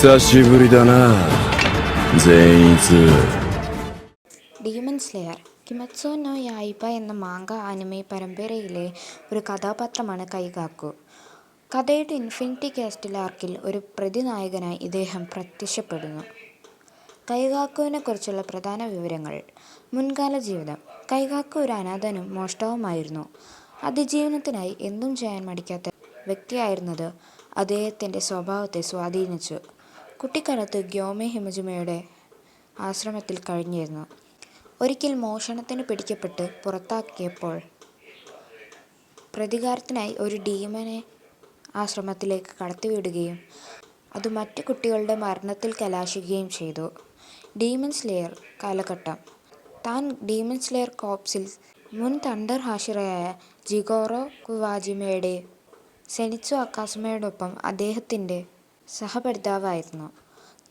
久しぶりだな、善逸。ഡീമൺ slayer കിമറ്റ്സു no യായിബ എന്ന manga anime പരമ്പരയിലെ ഒരു കഥാപാത്രമാണ് കൈകാക്കു. കഥയുടെ ഇൻഫിനിറ്റി കാസ്റ്റിൽ ആർക്കിൽ ഒരു പ്രതിനായകനായി ഇദ്ദേഹം പ്രത്യക്ഷപ്പെടുന്നു. കൈകാക്കുവിനെക്കുറിച്ചുള്ള പ്രധാന വിവരങ്ങൾ. മുൻകാല ജീവിതം. കൈകാക്കു ഒരു അനാഥനും മോഷ്ടാവുമായിരുന്നു. അതിജീവനത്തിനായി എന്തും ചെയ്യാൻ മടിക്കാത്ത വ്യക്തിയായിരുന്നത് അദ്ദേഹത്തിൻ്റെ സ്വഭാവത്തെ സ്വാധീനിച്ചു. കുട്ടിക്കാലത്ത് ഗ്യോമെ ഹിമജിമയുടെ ആശ്രമത്തിൽ കഴിഞ്ഞിരുന്നു. ഒരിക്കൽ മോഷണത്തിന് പിടിക്കപ്പെട്ട് പുറത്താക്കിയപ്പോൾ പ്രതികാരത്തിനായി ഒരു ഡീമനെ ആശ്രമത്തിലേക്ക് കടത്തിവിടുകയും അത് മറ്റു കുട്ടികളുടെ മരണത്തിൽ കലാശിക്കുകയും ചെയ്തു. ഡീമൺ സ്ലെയർ കാലഘട്ടം. താൻ ഡീമൺ സ്ലെയർ കോർപ്സിൽ മുൻ തണ്ടർ ഹാഷിറയായ ജിഗോറോ കുവാജിമയുടെ സെനിറ്റ്സു അക്കാസുമയോടൊപ്പം അദ്ദേഹത്തിൻ്റെ സഹപഠിതാവായിരുന്നു.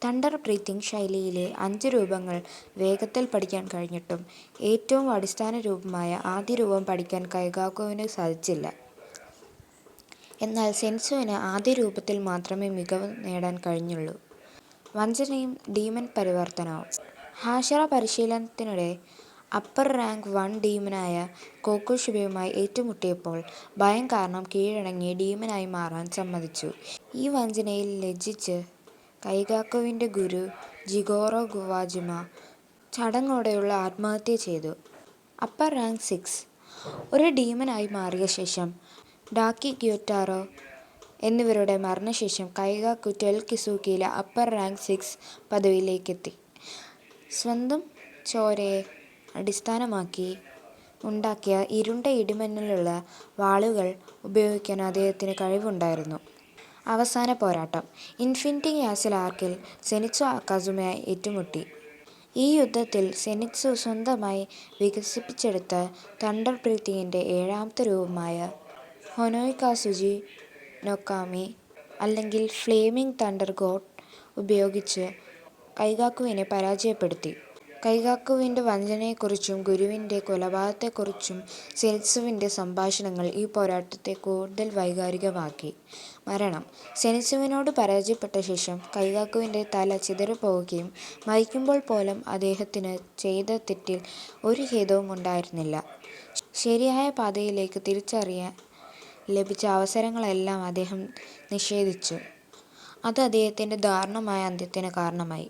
തണ്ടർ ബ്രീത്തിങ് ശൈലിയിലെ 5 രൂപങ്ങൾ വേഗത്തിൽ പഠിക്കാൻ കഴിഞ്ഞിട്ടും ഏറ്റവും അടിസ്ഥാന രൂപമായ ആദ്യ രൂപം പഠിക്കാൻ കൈകാക്കുവിന് സാധിച്ചില്ല. എന്നാൽ സെനിറ്റ്സുവിന് ആദ്യ രൂപത്തിൽ മാത്രമേ മികവ് നേടാൻ കഴിഞ്ഞുള്ളൂ. വഞ്ചനയും ഡീമൺ പരിവർത്തനവും. ഹാഷിറ പരിശീലനത്തിനിടെ അപ്പർ റാങ്ക് 1 ഡീമനായ കോക്കുഷിബയുമായി ഏറ്റുമുട്ടിയപ്പോൾ ഭയം കാരണം കീഴടങ്ങി ഡീമനായി മാറാൻ സമ്മതിച്ചു. ഈ വഞ്ചനയിൽ ലജ്ജിച്ച് കൈകാക്കുവിൻ്റെ ഗുരു ജിഗോറോ കുവാജിമ ചടങ്ങോടെയുള്ള ആത്മഹത്യ ചെയ്തു. അപ്പർ റാങ്ക് 6 ഒരു ഡീമനായി മാറിയ ശേഷം ഡാക്കി ഗ്യോറ്റാറോ എന്നിവരുടെ മരണശേഷം കൈകാക്കു 12 കിസുകിയിലെ അപ്പർ റാങ്ക് 6 പദവിയിലേക്കെത്തി. സ്വന്തം ചോരയെ അടിസ്ഥാനമാക്കി ഉണ്ടാക്കിയ ഇരുണ്ട ഇടിമിന്നലുള്ള വാളുകൾ ഉപയോഗിക്കാൻ അദ്ദേഹത്തിന് കഴിവുണ്ടായിരുന്നു. അവസാന പോരാട്ടം. ഇൻഫിനിറ്റി കാസിൽ ആർക്കിൽ സെനിറ്റ്സു അക്കാസുമയായി ഏറ്റുമുട്ടി. ഈ യുദ്ധത്തിൽ സെനിറ്റ്സു സ്വന്തമായി വികസിപ്പിച്ചെടുത്ത തണ്ടർ ബ്രീത്തിങ്ങിൻ്റെ 7ാമത്തെ രൂപമായ ഹൊനോയ്കാസുജി നൊക്കാമി അല്ലെങ്കിൽ ഫ്ലേമിംഗ് തണ്ടർ ഗോഡ് ഉപയോഗിച്ച് കൈകാക്കുവിനെ പരാജയപ്പെടുത്തി. കൈകാക്കുവിൻ്റെ വഞ്ചനയെക്കുറിച്ചും ഗുരുവിൻ്റെ കൊലപാതകത്തെക്കുറിച്ചും സെനിറ്റ്സുവിൻ്റെ സംഭാഷണങ്ങൾ ഈ പോരാട്ടത്തെ കൂടുതൽ വൈകാരികമാക്കി. മരണം. സെനിറ്റ്സുവിനോട് പരാജയപ്പെട്ട ശേഷം കൈകാക്കുവിൻ്റെ തല ചിതറിപ്പോവുകയും മരിക്കുമ്പോൾ പോലും അദ്ദേഹത്തിന് ചെയ്ത തെറ്റിൽ ഒരു ഖേദവും ഉണ്ടായിരുന്നില്ല. ശരിയായ പാതയിലേക്ക് തിരിച്ചറിയാൻ ലഭിച്ച അവസരങ്ങളെല്ലാം അദ്ദേഹം നിഷേധിച്ചു. അത് അദ്ദേഹത്തിൻ്റെ ദാരുണമായ അന്ത്യത്തിന് കാരണമായി.